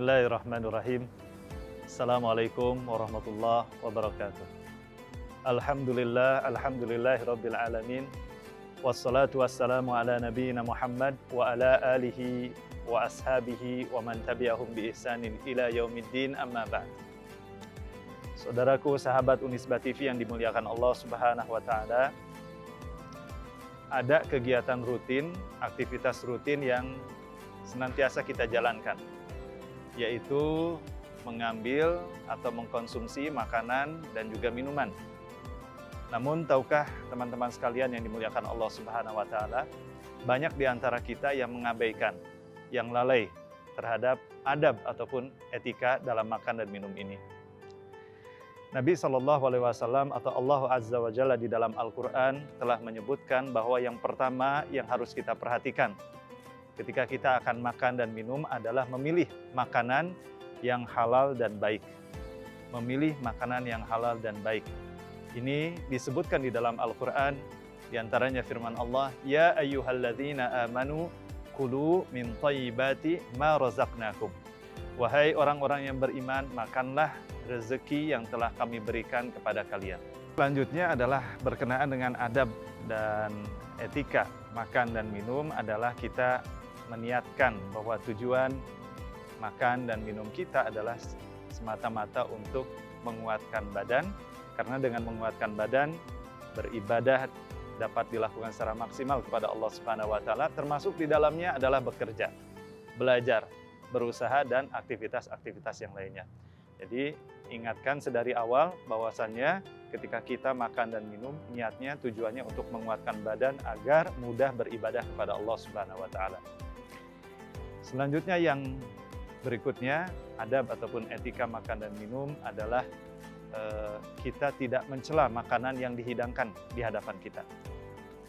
Bismillahirrahmanirrahim. Assalamualaikum warahmatullahi wabarakatuh. Alhamdulillahirabbil alamin. Wassalatu wassalamu ala nabiyyina Muhammad wa ala alihi wa ashabihi wa man tabi'ahum bi ihsanin ila yaumiddin, amma ba'd. Saudaraku, sahabat Unisba TV yang dimuliakan Allah Subhanahu wa taala, ada kegiatan rutin, aktivitas rutin yang senantiasa kita jalankan, yaitu mengambil atau mengkonsumsi makanan dan juga minuman. Namun tahukah teman-teman sekalian yang dimuliakan Allah Subhanahu wa taala, banyak di antara kita yang mengabaikan, yang lalai terhadap adab ataupun etika dalam makan dan minum ini. Nabi SAW atau Allah Azza wa Jalla di dalam Al-Quran telah menyebutkan bahwa yang pertama yang harus kita perhatikan ketika kita akan makan dan minum adalah memilih makanan yang halal dan baik. Memilih makanan yang halal dan baik. Ini disebutkan di dalam Al-Quran, diantaranya firman Allah, Ya ayyuhalladzina amanu kulu min thayyibati ma razaqnakum. Wahai orang-orang yang beriman, makanlah rezeki yang telah kami berikan kepada kalian. Selanjutnya adalah berkenaan dengan adab dan etika makan dan minum adalah kita meniatkan bahwa tujuan makan dan minum kita adalah semata-mata untuk menguatkan badan, karena dengan menguatkan badan, beribadah dapat dilakukan secara maksimal kepada Allah Subhanahu wa taala, termasuk di dalamnya adalah bekerja, belajar, berusaha, dan aktivitas-aktivitas yang lainnya. Jadi ingatkan sedari awal bahwasannya ketika kita makan dan minum, niatnya tujuannya untuk menguatkan badan agar mudah beribadah kepada Allah Subhanahu wa taala. Selanjutnya yang berikutnya, adab ataupun etika makan dan minum adalah kita tidak mencela makanan yang dihidangkan di hadapan kita.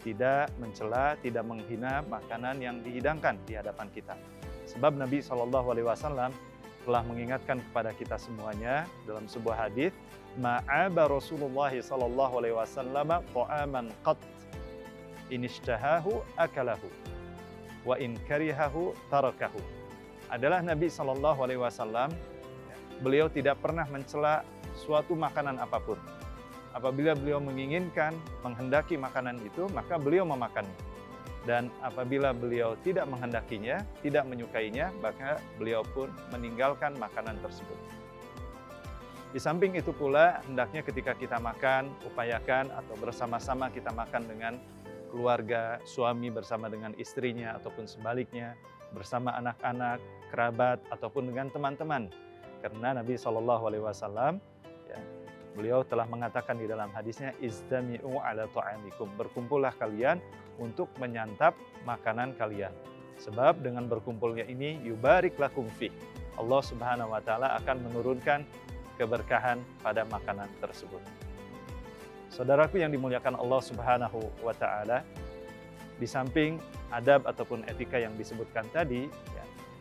Tidak mencela, tidak menghina makanan yang dihidangkan di hadapan kita. Sebab Nabi SAW telah mengingatkan kepada kita semuanya dalam sebuah hadis, ma'aba Rasulullah SAW ta'aman qat inishtahahu akalahu wa in karihahu tarakahu. Adalah Nabi SAW, beliau tidak pernah mencela suatu makanan apapun. Apabila beliau menginginkan, menghendaki makanan itu, maka beliau memakannya. Dan apabila beliau tidak menghendakinya, tidak menyukainya, maka beliau pun meninggalkan makanan tersebut. Di samping itu pula, hendaknya ketika kita makan, upayakan atau bersama-sama kita makan dengan keluarga, suami bersama dengan istrinya, ataupun sebaliknya, bersama anak-anak, kerabat, ataupun dengan teman-teman. Karena Nabi SAW, beliau telah mengatakan di dalam hadisnya, Izdami'u ala ta'amikum, berkumpullah kalian untuk menyantap makanan kalian. Sebab dengan berkumpulnya ini, yubarik lakum fih, Allah Subhanahu wa taala akan menurunkan keberkahan pada makanan tersebut. Saudaraku yang dimuliakan Allah Subhanahu wa taala, di samping adab ataupun etika yang disebutkan tadi,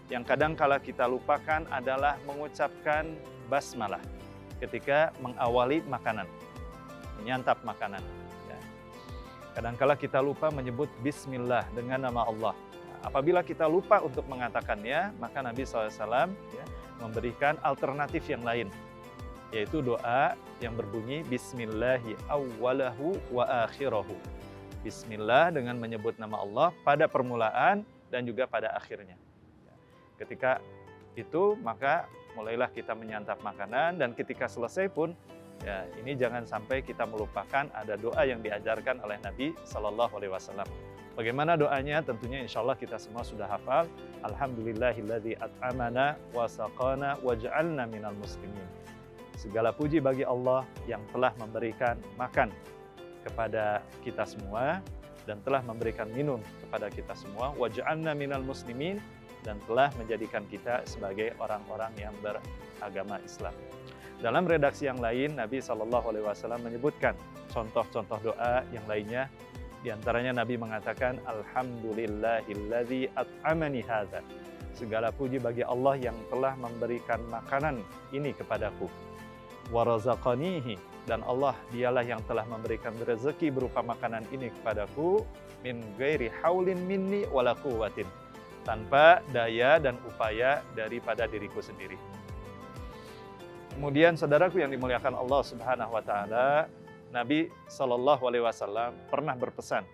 yang kadang kala kita lupakan adalah mengucapkan basmalah ketika mengawali makanan, menyantap makanan. Kadangkala kita lupa menyebut bismillah dengan nama Allah. Apabila kita lupa untuk mengatakannya, maka Nabi SAW memberikan alternatif yang lain, yaitu doa yang berbunyi Bismillahi awwalahu wa akhirahu. Bismillah dengan menyebut nama Allah pada permulaan dan juga pada akhirnya. Ketika itu maka mulailah kita menyantap makanan, dan ketika selesai pun ini jangan sampai kita melupakan ada doa yang diajarkan oleh Nabi SAW. Bagaimana doanya? Tentunya insya Allah kita semua sudah hafal. Alhamdulillahilladzi at'amana wa saqana wa ja'alna minal muslimin. Segala puji bagi Allah yang telah memberikan makan kepada kita semua dan telah memberikan minum kepada kita semua, wa ja'alna minal muslimin, dan telah menjadikan kita sebagai orang-orang yang beragama Islam. Dalam redaksi yang lain, Nabi SAW menyebutkan contoh-contoh doa yang lainnya. Di antaranya Nabi mengatakan, Alhamdulillahilladzi at'amani hadza. Segala puji bagi Allah yang telah memberikan makanan ini kepadaku. Wa razaqanihi, dan Allah dialah yang telah memberikan rezeki berupa makanan ini kepadaku, min ghairi haulin minni wala quwwatin, tanpa daya dan upaya daripada diriku sendiri. Kemudian saudaraku yang dimuliakan Allah Subhanahu wa taala, Nabi Shallallahu alaihi wasallam pernah berpesan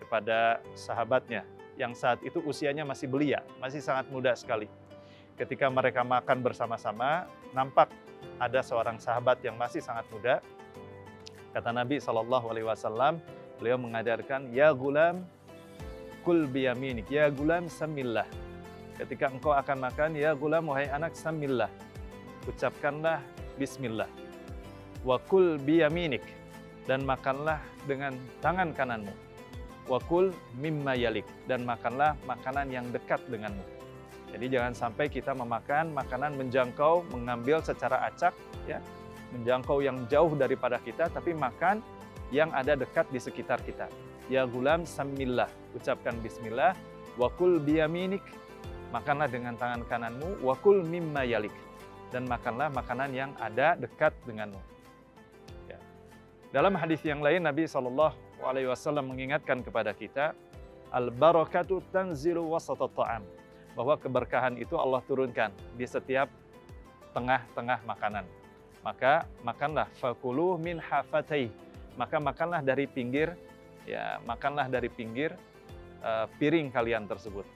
kepada sahabatnya yang saat itu usianya masih belia, masih sangat muda sekali. Ketika mereka makan bersama-sama, nampak ada seorang sahabat yang masih sangat muda. Kata Nabi Shallallahu alaihi wasallam, beliau mengajarkan, "Ya gulam, kul biyaminik, ya gulam samillah." Ketika engkau akan makan, ya gulam, wahai anak, samillah. Ucapkanlah bismillah. Wa kul biyaminik, dan makanlah dengan tangan kananmu. Wa kul mimma yalik, dan makanlah makanan yang dekat denganmu. Jadi jangan sampai kita memakan makanan menjangkau, mengambil secara acak, ya, menjangkau yang jauh daripada kita, tapi makan yang ada dekat di sekitar kita. Ya gulam samillah, ucapkan bismillah. Wa kul biyaminik, makanlah dengan tangan kananmu. Wa kul mimma yalik, dan makanlah makanan yang ada dekat denganmu. Ya. Dalam hadis yang lain, Nabi SAW mengingatkan kepada kita, al-barakatu tanzilu wasatat ta'am, bahwa keberkahan itu Allah turunkan di setiap tengah-tengah makanan. Maka makanlah fakulu min hafatai, maka makanlah dari pinggir, ya, makanlah dari pinggir piring kalian tersebut.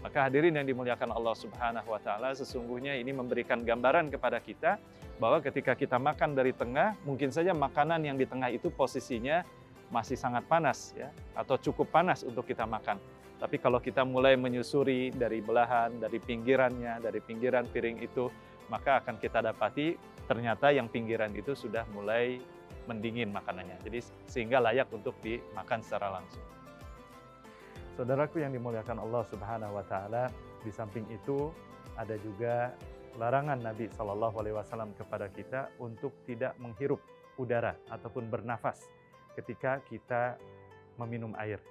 Maka hadirin yang dimuliakan Allah Subhanahu wa taala, sesungguhnya ini memberikan gambaran kepada kita bahwa ketika kita makan dari tengah, mungkin saja makanan yang di tengah itu posisinya masih sangat panas, ya, atau cukup panas untuk kita makan. Tapi kalau kita mulai menyusuri dari belahan, dari pinggirannya, dari pinggiran piring itu, maka akan kita dapati ternyata yang pinggiran itu sudah mulai mendingin makanannya. Jadi sehingga layak untuk dimakan secara langsung. Saudaraku yang dimuliakan Allah Subhanahu wa taala, di samping itu ada juga larangan Nabi Shallallahu alaihi wasallam kepada kita untuk tidak menghirup udara ataupun bernafas ketika kita meminum air.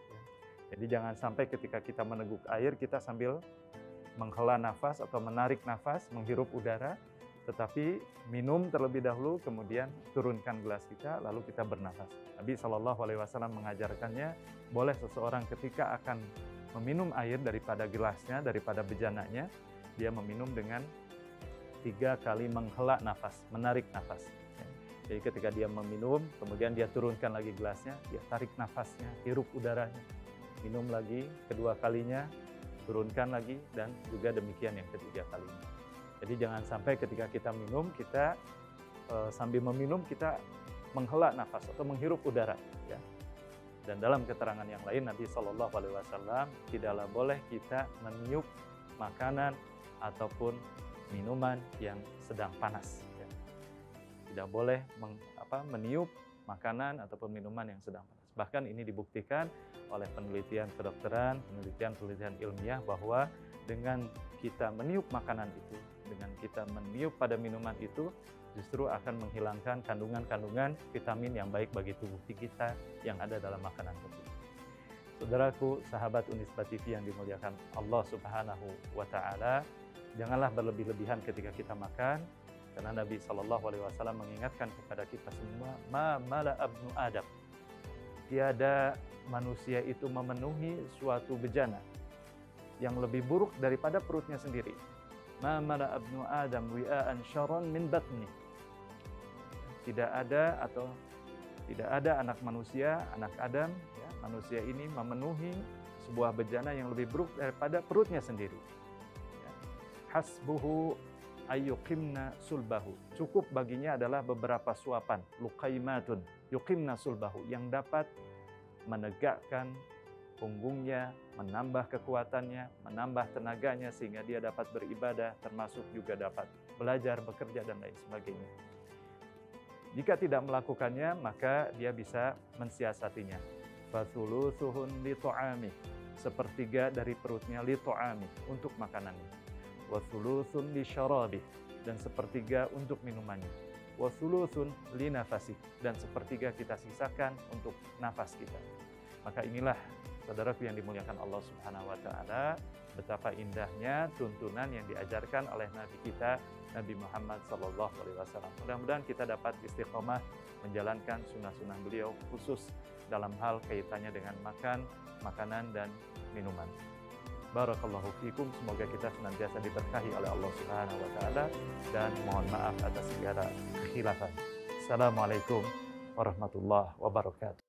Jadi jangan sampai ketika kita meneguk air kita sambil menghela nafas atau menarik nafas, menghirup udara, tetapi minum terlebih dahulu, kemudian turunkan gelas kita, lalu kita bernafas. Nabi Shallallahu alaihi wasallam mengajarkannya, boleh seseorang ketika akan meminum air daripada gelasnya, daripada bejananya, dia meminum dengan 3 kali menghela nafas, menarik nafas. Jadi ketika dia meminum, kemudian dia turunkan lagi gelasnya, dia tarik nafasnya, hirup udaranya, minum lagi kedua kalinya, turunkan lagi, dan juga demikian yang ketiga kalinya. Jadi jangan sampai ketika kita minum, kita sambil meminum kita menghela nafas atau menghirup udara. Ya. Dan dalam keterangan yang lain, Nabi Shallallahu alaihi wasallam tidaklah boleh kita meniup makanan ataupun minuman yang sedang panas. Ya. Tidak boleh meniup makanan ataupun minuman yang sedang panas. Bahkan ini dibuktikan oleh penelitian kedokteran, penelitian ilmiah bahwa dengan kita meniup makanan itu, dengan kita meniup pada minuman itu, justru akan menghilangkan kandungan-kandungan vitamin yang baik bagi tubuh kita yang ada dalam makanan tersebut. Saudaraku, sahabat Unisba TV yang dimuliakan Allah Subhanahu wa taala, janganlah berlebih-lebihan ketika kita makan, karena Nabi Shallallahu alaihi wasallam mengingatkan kepada kita semua, ma mala abnu Adam. Tiada manusia itu memenuhi suatu bejana yang lebih buruk daripada perutnya sendiri. Ma mala abnu Adam wi'an syarran min batni. Tidak ada anak manusia, anak Adam, ya, manusia ini memenuhi sebuah bejana yang lebih buruk daripada perutnya sendiri. Ya. Hasbuhu ayyuqimna sulbahu. Cukup baginya adalah beberapa suapan, luqaimatun, yuqimna sulbahu, yang dapat menegakkan punggungnya, menambah kekuatannya, menambah tenaganya sehingga dia dapat beribadah, termasuk juga dapat belajar, bekerja, dan lain sebagainya. Jika tidak melakukannya, maka dia bisa mensiasatinya. Fathuluthuhun li ta'amih, sepertiga dari perutnya li ta'amih, untuk makanannya. Wa thuluthun li syarabih, dan sepertiga untuk minumannya. Wa thuluthun li nafasih, dan sepertiga kita sisakan untuk nafas kita. Maka inilah, saudaraku yang dimuliakan Allah Subhanahu wa taala, betapa indahnya tuntunan yang diajarkan oleh Nabi kita, Nabi Muhammad sallallahu alaihi wasallam. Mudah-mudahan kita dapat istiqomah menjalankan sunnah-sunnah beliau, khusus dalam hal kaitannya dengan makan, makanan, dan minuman. Barakallahu fikum. Semoga kita senantiasa diberkahi oleh Allah Subhanahu wa taala dan mohon maaf atas segala kekhilafan. Assalamualaikum warahmatullahi wabarakatuh.